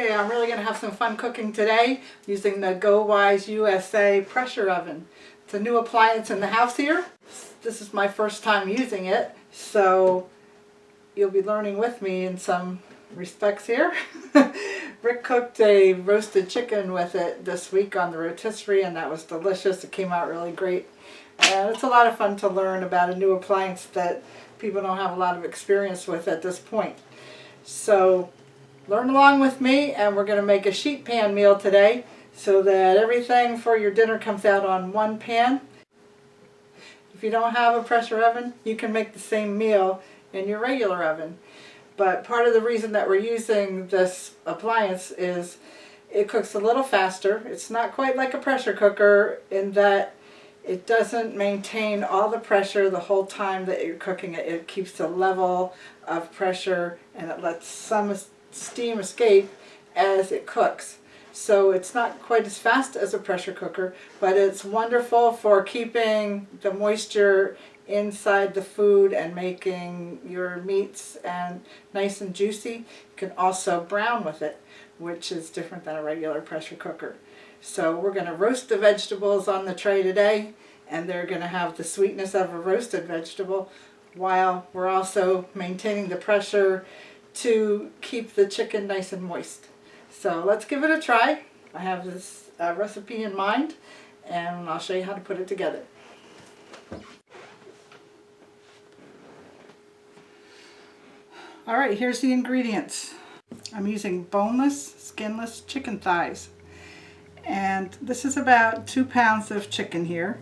Okay, I'm really going to have some fun cooking today using the GoWise USA pressure oven. It's a new appliance in the house here. This is my first time using it, so you'll be learning with me in some respects here. Rick cooked a roasted chicken with it this week on the rotisserie, and that was delicious. It came out really great. And it's a lot of fun to learn about a new appliance that people don't have a lot of experience with at this point. So learn along with me, and we're going to make a sheet pan meal today so that everything for your dinner comes out on one pan. If you don't have a pressure oven, you can make the same meal in your regular oven. But part of the reason that we're using this appliance is it cooks a little faster. It's not quite like a pressure cooker in that it doesn't maintain all the pressure the whole time that you're cooking it. It keeps the level of pressure and it lets some steam escape as it cooks. So it's not quite as fast as a pressure cooker, but it's wonderful for keeping the moisture inside the food and making your meats and nice and juicy. You can also brown with it, which is different than a regular pressure cooker. So we're going to roast the vegetables on the tray today, and they're going to have the sweetness of a roasted vegetable while we're also maintaining the pressure to keep the chicken nice and moist. So let's give it a try. I have this recipe in mind, and I'll show you how to put it together. Alright, here's the ingredients. I'm using boneless, skinless chicken thighs. And this is about 2 pounds of chicken here.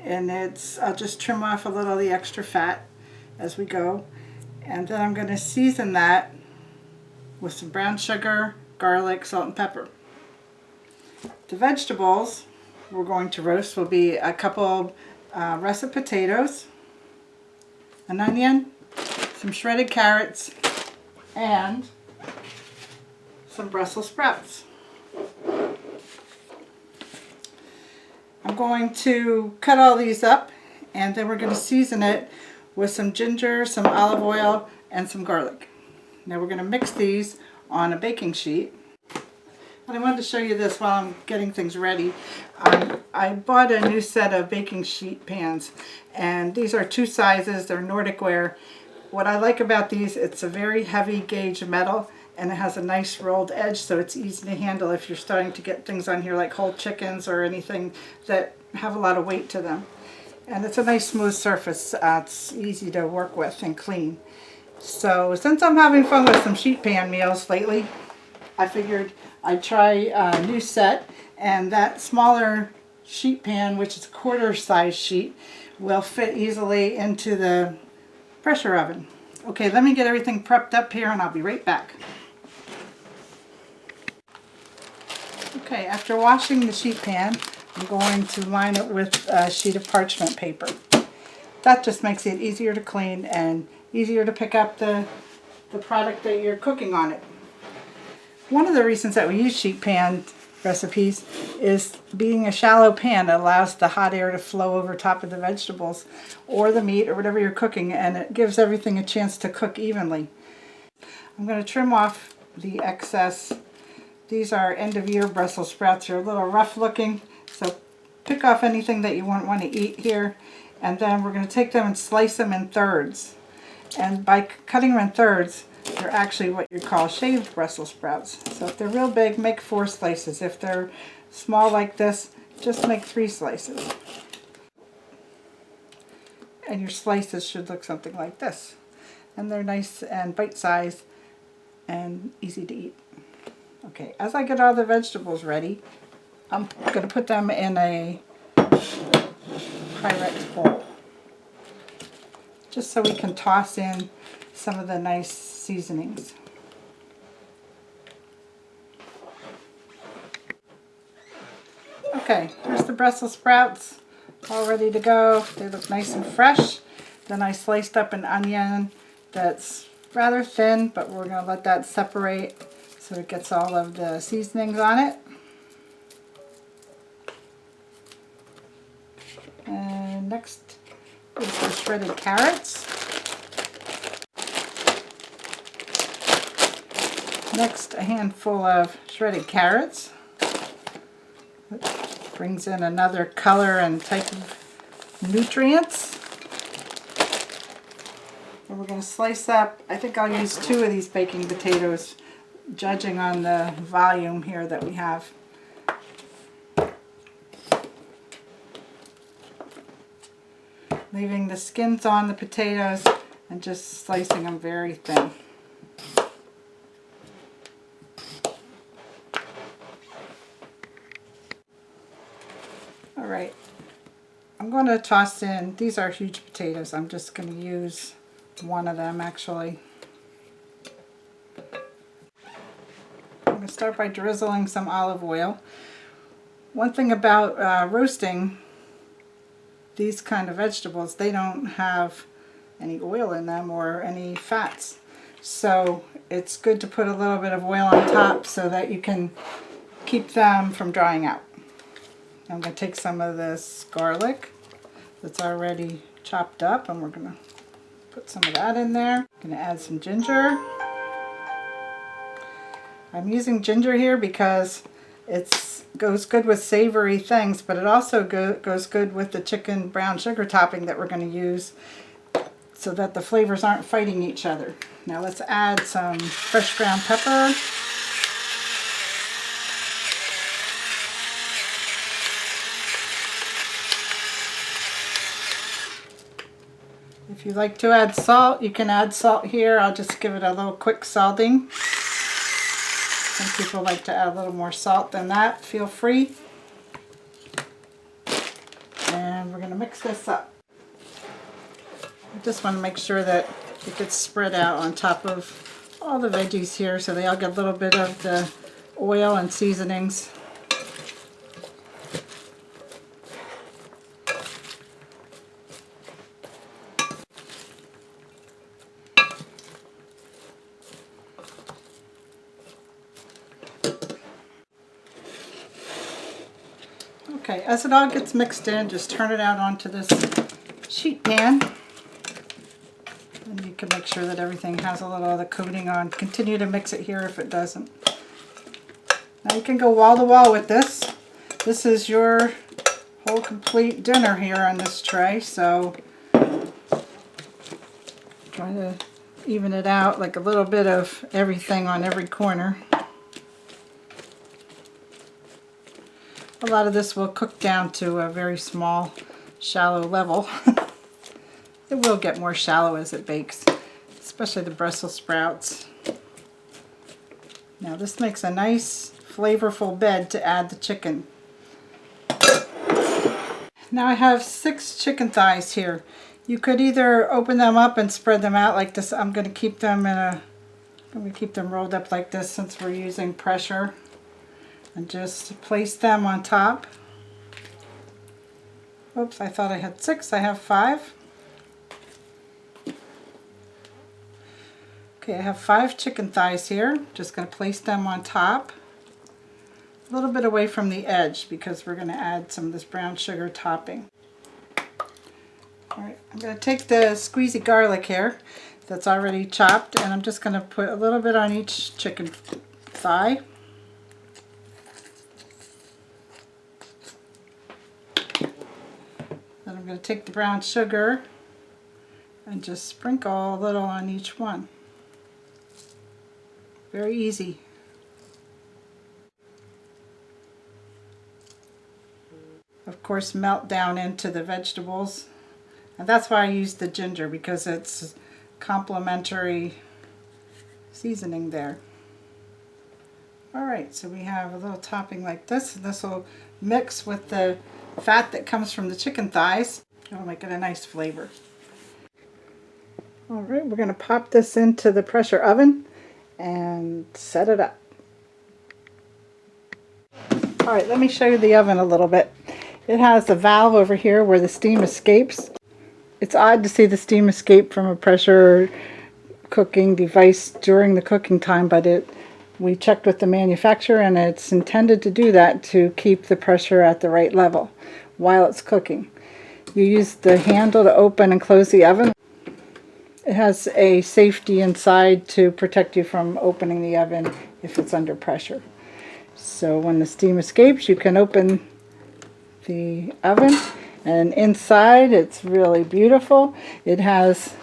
And I'll just trim off a little of the extra fat as we go. And then I'm going to season that with some brown sugar, garlic, salt, and pepper. The vegetables we're going to roast will be a couple russet potatoes, an onion, some shredded carrots, and some Brussels sprouts. I'm going to cut all these up, and then we're going to season it with some ginger, some olive oil, and some garlic. Now we're going to mix these on a baking sheet. And I wanted to show you this while I'm getting things ready. I bought a new set of baking sheet pans, and these are 2 sizes. They're Nordic ware. What I like about these, it's a very heavy gauge metal, and it has a nice rolled edge, so it's easy to handle if you're starting to get things on here like whole chickens or anything that have a lot of weight to them. And it's a nice smooth surface. It's easy to work with and clean. So since I'm having fun with some sheet pan meals lately, I figured I'd try a new set, and that smaller sheet pan, which is a 1/4 size sheet, will fit easily into the pressure oven. Okay, let me get everything prepped up here and I'll be right back. Okay, after washing the sheet pan, I'm going to line it with a sheet of parchment paper. That just makes it easier to clean and easier to pick up the product that you're cooking on it. One of the reasons that we use sheet pan recipes is being a shallow pan, it allows the hot air to flow over top of the vegetables or the meat or whatever you're cooking, and it gives everything a chance to cook evenly. I'm going to trim off the excess. These are end of year Brussels sprouts. They're a little rough looking, so pick off anything that you won't want to eat here, and then we're going to take them and slice them in thirds. And by cutting them in thirds, they're actually what you call shaved Brussels sprouts. So if they're real big, make 4 slices. If they're small like this, just make 3 slices. And your slices should look something like this. And they're nice and bite-sized and easy to eat. Okay, as I get all the vegetables ready, I'm going to put them in a Pyrex bowl, just so we can toss in some of the nice seasonings. Okay, here's the Brussels sprouts all ready to go. They look nice and fresh. Then I sliced up an onion that's rather thin, but we're going to let that separate so it gets all of the seasonings on it. And next is the shredded carrots. Next, a handful of shredded carrots. Brings in another color and type of nutrients. And we're going to slice up, I think I'll use 2 of these baking potatoes, judging on the volume here that we have. Leaving the skins on the potatoes and just slicing them very thin. Alright, I'm going to toss in, these are huge potatoes, I'm just going to use one of them actually. I'm going to start by drizzling some olive oil. One thing about roasting these kind of vegetables, they don't have any oil in them or any fats. So it's good to put a little bit of oil on top so that you can keep them from drying out. I'm going to take some of this garlic that's already chopped up and we're going to put some of that in there. I'm going to add some ginger. I'm using ginger here because it goes good with savory things, but it also goes good with the chicken brown sugar topping that we're going to use so that the flavors aren't fighting each other. Now let's add some fresh ground pepper. If you like to add salt, you can add salt here. I'll just give it a little quick salting. Some people like to add a little more salt than that. Feel free. And we're going to mix this up. I just want to make sure that it gets spread out on top of all the veggies here so they all get a little bit of the oil and seasonings. Okay, as it all gets mixed in, just turn it out onto this sheet pan. And you can make sure that everything has a little of the coating on. Continue to mix it here if it doesn't. Now you can go wall to wall with this. This is your whole complete dinner here on this tray, so try to even it out, like a little bit of everything on every corner. A lot of this will cook down to a very small, shallow level. It will get more shallow as it bakes, especially the Brussels sprouts. Now this makes a nice, flavorful bed to add the chicken. Now I have 6 chicken thighs here. You could either open them up and spread them out like this. I'm going to keep them rolled up like this since we're using pressure. And just place them on top. Oops, I thought I had 6. I have 5. Okay, I have 5 chicken thighs here. Just going to place them on top. A little bit away from the edge because we're going to add some of this brown sugar topping. Alright, I'm going to take the squeezy garlic here that's already chopped and I'm just going to put a little bit on each chicken thigh. Then I'm going to take the brown sugar and just sprinkle a little on each one. Very easy. Of course, melt down into the vegetables. And that's why I use the ginger, because it's complementary seasoning there. Alright, so we have a little topping like this, and this will mix with the fat that comes from the chicken thighs. It'll make it a nice flavor. Alright, we're going to pop this into the pressure oven and set it up. Alright, let me show you the oven a little bit. It has a valve over here where the steam escapes. It's odd to see the steam escape from a pressure cooking device during the cooking time, but we checked with the manufacturer and it's intended to do that to keep the pressure at the right level while it's cooking. You use the handle to open and close the oven. It has a safety inside to protect you from opening the oven if it's under pressure. So when the steam escapes, you can open the oven, and inside it's really beautiful. It has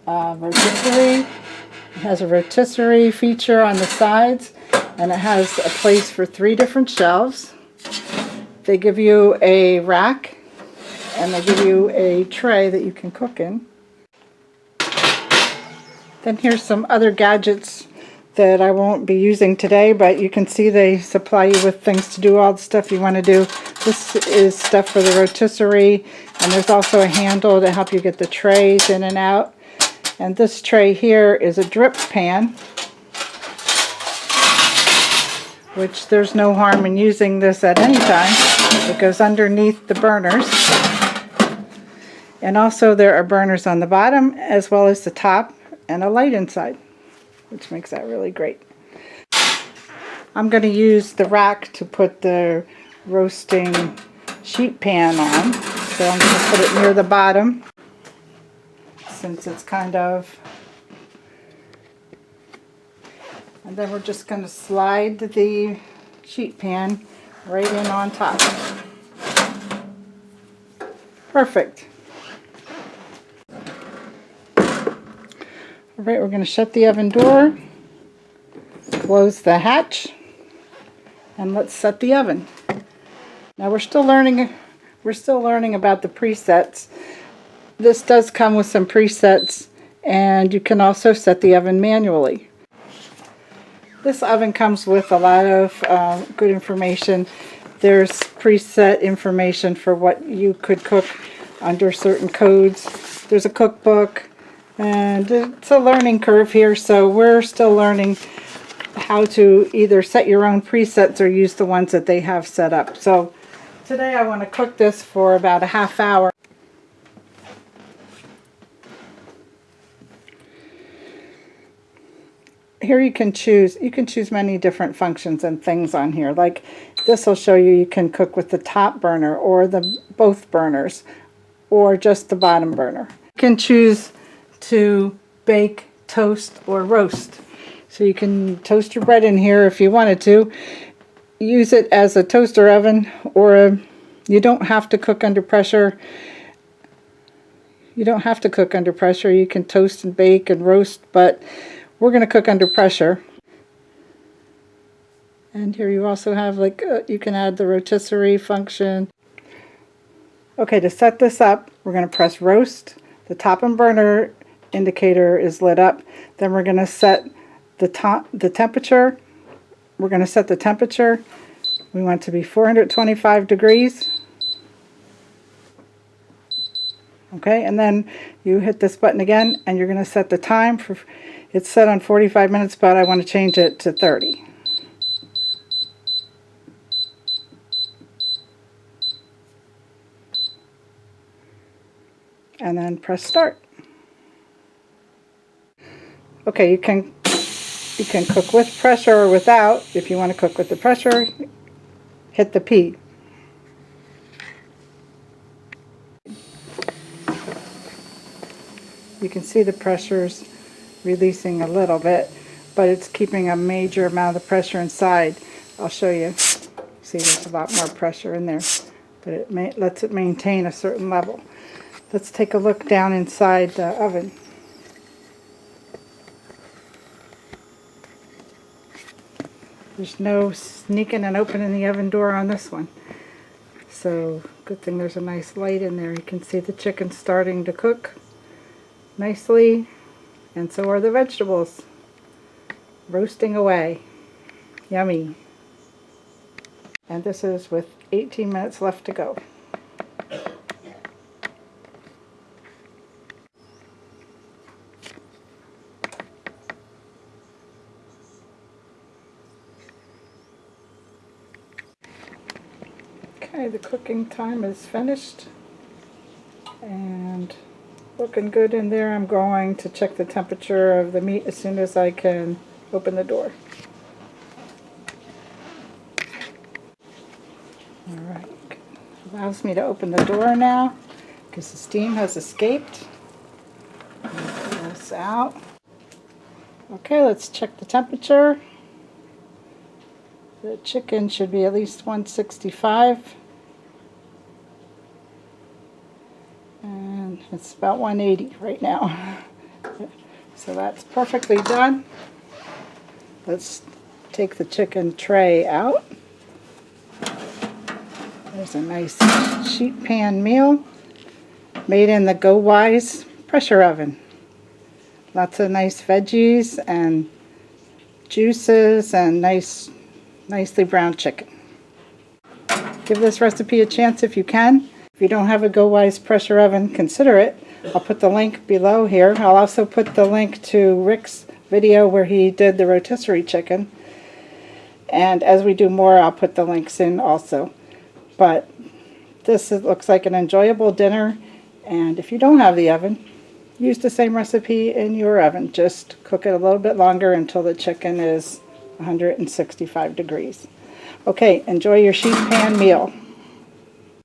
rotisserie. It has a rotisserie feature on the sides, and it has a place for 3 different shelves. They give you a rack, and they give you a tray that you can cook in. Then here's some other gadgets that I won't be using today, but you can see they supply you with things to do all the stuff you want to do. This is stuff for the rotisserie, and there's also a handle to help you get the trays in and out. And this tray here is a drip pan, which there's no harm in using this at any time. It goes underneath the burners. And also there are burners on the bottom as well as the top, and a light inside, which makes that really great. I'm going to use the rack to put the roasting sheet pan on. So I'm going to put it near the bottom, since it's kind of... And then we're just going to slide the sheet pan right in on top. Perfect. Alright, we're going to shut the oven door, close the hatch, and let's set the oven. Now we're still learning about the presets. This does come with some presets, and you can also set the oven manually. This oven comes with a lot of good information. There's preset information for what you could cook under certain codes. There's a cookbook, and it's a learning curve here, so we're still learning how to either set your own presets or use the ones that they have set up. So today I want to cook this for about a half hour. Here you can choose many different functions and things on here. Like this will show you can cook with the top burner or both burners or just the bottom burner. You can choose to bake, toast, or roast. So you can toast your bread in here if you wanted to. Use it as a toaster oven, or you don't have to cook under pressure. You don't have to cook under pressure. You can toast and bake and roast, but we're going to cook under pressure. And here you also have you can add the rotisserie function. Okay, to set this up, we're going to press roast. The top and burner indicator is lit up. Then we're going to set the temperature. We're going to set the temperature. We want it to be 425 degrees. Okay, and then you hit this button again, and you're going to set the time for. It's set on 45 minutes, but I want to change it to 30. And then press start. Okay, you can cook with pressure or without. If you want to cook with the pressure, hit the P. You can see the pressure's releasing a little bit, but it's keeping a major amount of pressure inside. I'll show you. See, there's a lot more pressure in there, but it lets it maintain a certain level. Let's take a look down inside the oven. There's no sneaking and opening the oven door on this one. So good thing there's a nice light in there. You can see the chicken starting to cook nicely, and so are the vegetables. Roasting away. Yummy. And this is with 18 minutes left to go. Okay, the cooking time is finished and looking good in there. I'm going to check the temperature of the meat as soon as I can open the door. Alright, allows me to open the door now because the steam has escaped. Put this out. Okay, let's check the temperature. The chicken should be at least 165. And it's about 180 right now. So that's perfectly done. Let's take the chicken tray out. There's a nice sheet pan meal made in the GoWise pressure oven. Lots of nice veggies and juices and nicely browned chicken. Give this recipe a chance if you can. If you don't have a GoWise pressure oven, consider it. I'll put the link below here. I'll also put the link to Rick's video where he did the rotisserie chicken. And as we do more, I'll put the links in also. But this looks like an enjoyable dinner. And if you don't have the oven, use the same recipe in your oven. Just cook it a little bit longer until the chicken is 165 degrees. Okay, enjoy your sheet pan meal.